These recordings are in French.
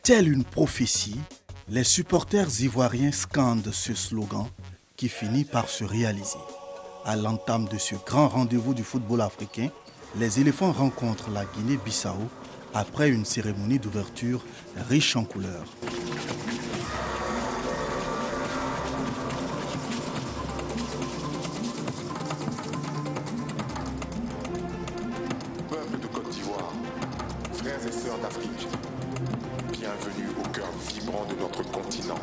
Telle une prophétie, les supporters ivoiriens scandent ce slogan qui finit par se réaliser. À l'entame de ce grand rendez-vous du football africain, les éléphants rencontrent la Guinée-Bissau après une cérémonie d'ouverture riche en couleurs. Peuple de Côte d'Ivoire, frères et sœurs d'Afrique, bienvenue au cœur vibrant de notre continent.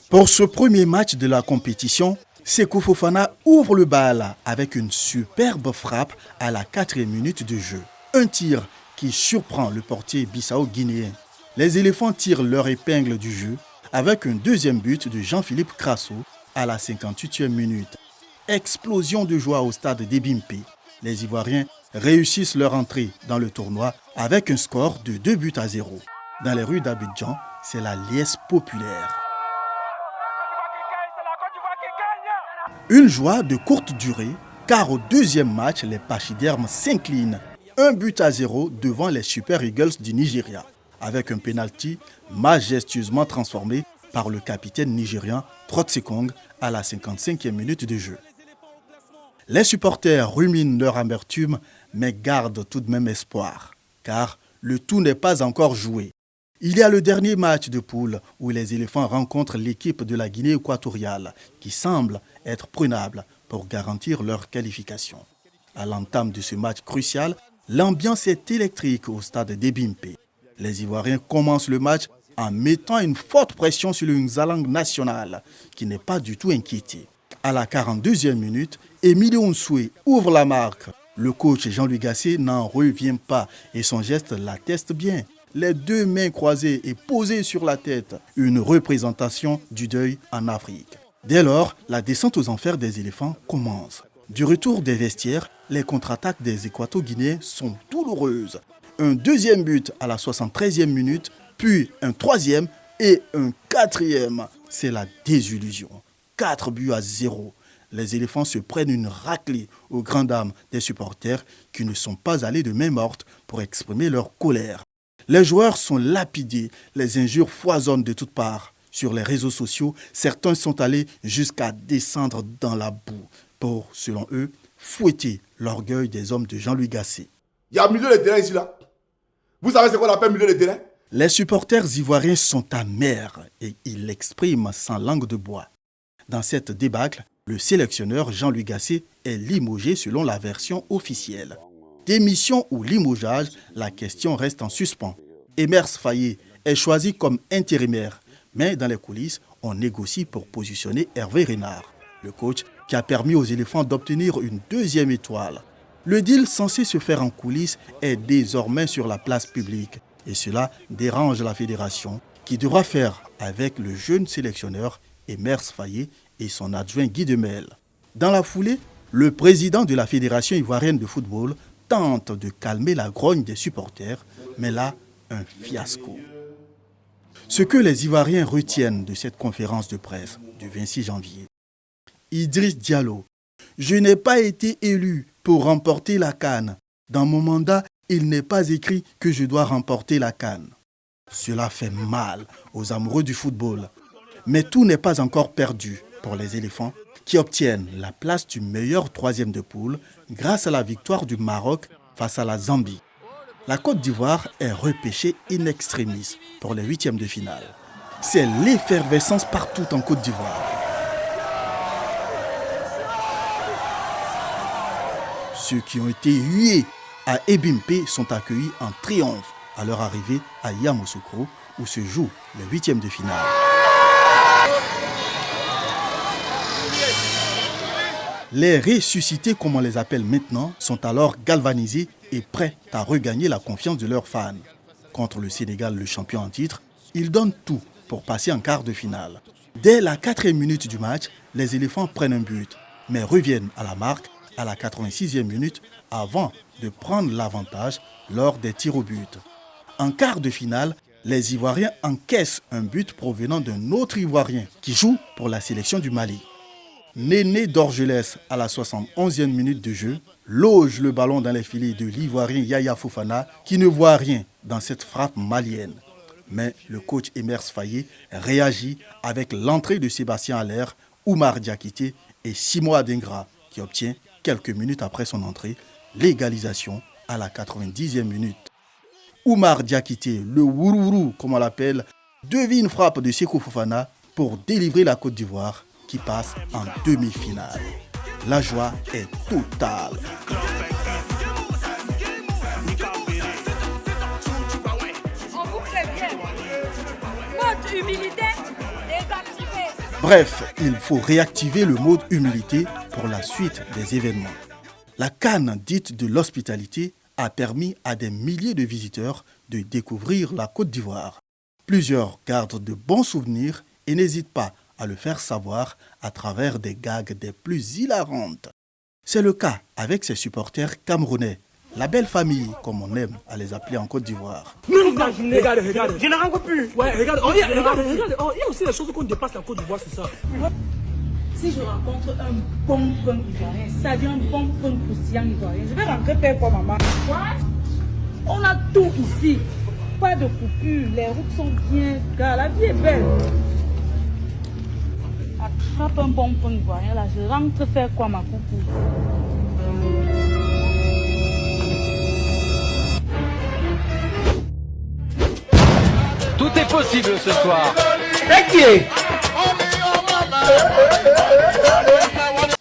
Pour ce premier match de la compétition, Sékou Fofana ouvre le bal avec une superbe frappe à la 4e minute de jeu. Un tir qui surprend le portier bissau-guinéen. Les éléphants tirent leur épingle du jeu avec un deuxième but de Jean-Philippe Crasso à la 58e minute. Explosion de joie au stade d'Ebimpe. Les Ivoiriens réussissent leur entrée dans le tournoi avec un score de 2-0. Dans les rues d'Abidjan, c'est la liesse populaire. Une joie de courte durée, car au deuxième match, les pachydermes s'inclinent 1-0 devant les Super Eagles du Nigeria, avec un pénalty majestueusement transformé par le capitaine nigérian Trotsekong à la 55e minute de jeu. Les supporters ruminent leur amertume, mais gardent tout de même espoir, car le tout n'est pas encore joué. Il y a le dernier match de poule où les éléphants rencontrent l'équipe de la Guinée équatoriale qui semble être prenable pour garantir leur qualification. À l'entame de ce match crucial, l'ambiance est électrique au stade d'Ebimpe. Les Ivoiriens commencent le match en mettant une forte pression sur le Nzalang national qui n'est pas du tout inquiété. À la 42e minute, Emilio Nsoué ouvre la marque. Le coach Jean-Louis Gasset n'en revient pas et son geste l'atteste bien. Les deux mains croisées et posées sur la tête, une représentation du deuil en Afrique. Dès lors, la descente aux enfers des éléphants commence. Du retour des vestiaires, les contre-attaques des Équato-Guinéens sont douloureuses. Un deuxième but à la 73e minute, puis un troisième et un quatrième. C'est la désillusion. 4-0. Les éléphants se prennent une raclée aux grandes dames des supporters qui ne sont pas allés de main morte pour exprimer leur colère. Les joueurs sont lapidés, les injures foisonnent de toutes parts. Sur les réseaux sociaux, certains sont allés jusqu'à descendre dans la boue pour, selon eux, fouetter l'orgueil des hommes de Jean-Louis Gasset. Il y a milieu de terrain ici, là. Vous savez c'est quoi l'appelle milieu de terrain? Les supporters ivoiriens sont amers et ils l'expriment sans langue de bois. Dans cette débâcle, le sélectionneur Jean-Louis Gasset est limogé selon la version officielle. Démission ou limogeage, la question reste en suspens. Emers Faye est choisi comme intérimaire, mais dans les coulisses, on négocie pour positionner Hervé Renard, le coach qui a permis aux éléphants d'obtenir une deuxième étoile. Le deal censé se faire en coulisses est désormais sur la place publique et cela dérange la fédération qui devra faire avec le jeune sélectionneur Emers Faye et son adjoint Guy Demel. Dans la foulée, le président de la Fédération ivoirienne de football tente de calmer la grogne des supporters, mais là, un fiasco. Ce que les Ivoiriens retiennent de cette conférence de presse du 26 janvier. Idriss Diallo, je n'ai pas été élu pour remporter la CAN. Dans mon mandat, il n'est pas écrit que je dois remporter la CAN. Cela fait mal aux amoureux du football. Mais tout n'est pas encore perdu pour les éléphants qui obtiennent la place du meilleur troisième de poule grâce à la victoire du Maroc face à la Zambie. La Côte d'Ivoire est repêchée in extremis pour les huitièmes de finale. C'est l'effervescence partout en Côte d'Ivoire. Ceux qui ont été hués à Ebimpe sont accueillis en triomphe à leur arrivée à Yamoussoukro où se joue le huitième de finale. Les ressuscités, comme on les appelle maintenant, sont alors galvanisés et prêts à regagner la confiance de leurs fans. Contre le Sénégal, le champion en titre, ils donnent tout pour passer en quart de finale. Dès la 4e minute du match, les éléphants prennent un but, mais reviennent à la marque à la 86e minute avant de prendre l'avantage lors des tirs au but. En quart de finale, les Ivoiriens encaissent un but provenant d'un autre Ivoirien qui joue pour la sélection du Mali. Néné d'Orgelès à la 71e minute de jeu loge le ballon dans les filets de l'Ivoirien Yaya Fofana qui ne voit rien dans cette frappe malienne. Mais le coach Emers Faye réagit avec l'entrée de Sébastien Haller, Oumar Diakité et Simo Adingra qui obtient, quelques minutes après son entrée, l'égalisation à la 90e minute. Oumar Diakité, le Wourourou comme on l'appelle, devine une frappe de Sékou Fofana pour délivrer la Côte d'Ivoire qui passe en demi-finale. La joie est totale. Humilité désactivée. Bref, il faut réactiver le mode humilité pour la suite des événements. La CAN dite de l'hospitalité a permis à des milliers de visiteurs de découvrir la Côte d'Ivoire. Plusieurs gardent de bons souvenirs et n'hésitent pas à le faire savoir à travers des gags des plus hilarantes. C'est le cas avec ses supporters camerounais, la belle famille, comme on aime à les appeler en Côte d'Ivoire. Regarde. Je ne rentre plus. Ouais, regarde. Oh, regarde. Il y a aussi des choses qu'on dépasse la Côte d'Ivoire, c'est ça. Si je rencontre un bon pain ivoirien, ça dit un bon pain croustillant ivoirien, je vais rentrer faire quoi, maman? On a tout ici. Pas de coupure, les routes sont bien, car la vie est belle. Attrape un bon pain ivoirien, là, je rentre faire quoi, ma coucou? Tout est possible ce soir.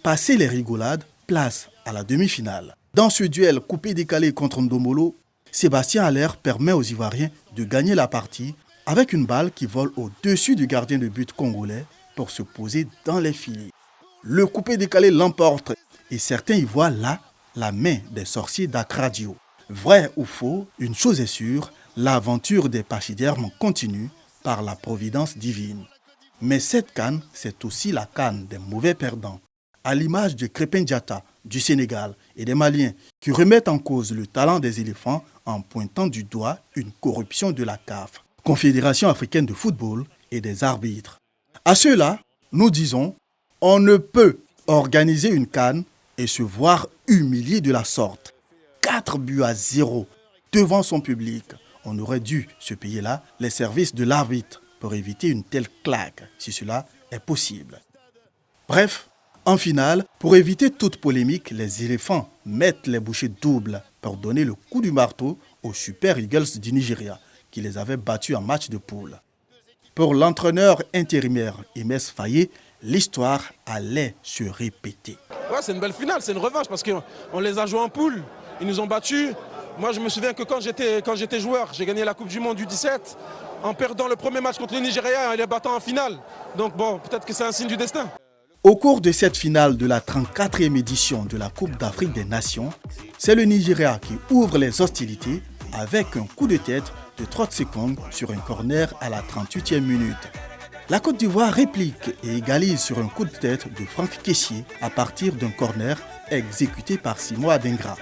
Passé les rigolades, place à la demi-finale. Dans ce duel coupé-décalé contre Ndombolo, Sébastien Haller permet aux Ivoiriens de gagner la partie avec une balle qui vole au-dessus du gardien de but congolais pour se poser dans les filets. Le coupé-décalé l'emporte et certains y voient là la main des sorciers d'Akradio. Vrai ou faux, une chose est sûre, l'aventure des pachydermes continue par la providence divine. Mais cette CAN, c'est aussi la CAN des mauvais perdants. À l'image de Crépin Diatta du Sénégal et des Maliens qui remettent en cause le talent des éléphants en pointant du doigt une corruption de la CAF, Confédération africaine de football, et des arbitres. À ceux-là, nous disons, on ne peut organiser une CAN et se voir humilié de la sorte. 4-0 devant son public. On aurait dû se payer là les services de l'arbitre pour éviter une telle claque, si cela est possible. Bref, en finale, pour éviter toute polémique, les éléphants mettent les bouchées doubles pour donner le coup du marteau aux Super Eagles du Nigeria, qui les avaient battus en match de poule. Pour l'entraîneur intérimaire Emers Faye, l'histoire allait se répéter. Ouais, c'est une belle finale, c'est une revanche parce qu'on les a joués en poule, ils nous ont battus. Moi, je me souviens que quand j'étais joueur, j'ai gagné la Coupe du Monde du 17 en perdant le premier match contre le Nigeria et les battant en finale. Donc bon, peut-être que c'est un signe du destin. Au cours de cette finale de la 34e édition de la Coupe d'Afrique des Nations, c'est le Nigeria qui ouvre les hostilités avec un coup de tête de 30 secondes sur un corner à la 38e minute. La Côte d'Ivoire réplique et égalise sur un coup de tête de Franck Kessié à partir d'un corner exécuté par Simo Adingra.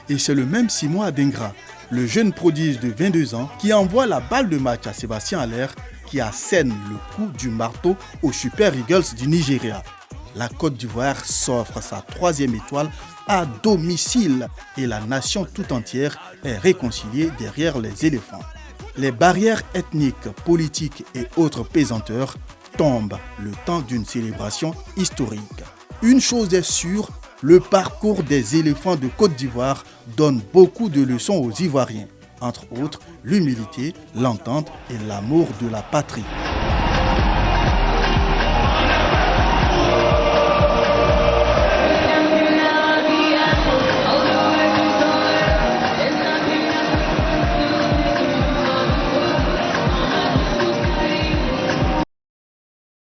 Et c'est le même Simo Adingra, le jeune prodige de 22 ans, qui envoie la balle de match à Sébastien Haller, qui assène le coup du marteau aux Super Eagles du Nigeria. La Côte d'Ivoire s'offre sa 3e étoile à domicile et la nation tout entière est réconciliée derrière les éléphants. Les barrières ethniques, politiques et autres pesanteurs tombent le temps d'une célébration historique. Une chose est sûre, le parcours des éléphants de Côte d'Ivoire donne beaucoup de leçons aux Ivoiriens, entre autres l'humilité, l'entente et l'amour de la patrie.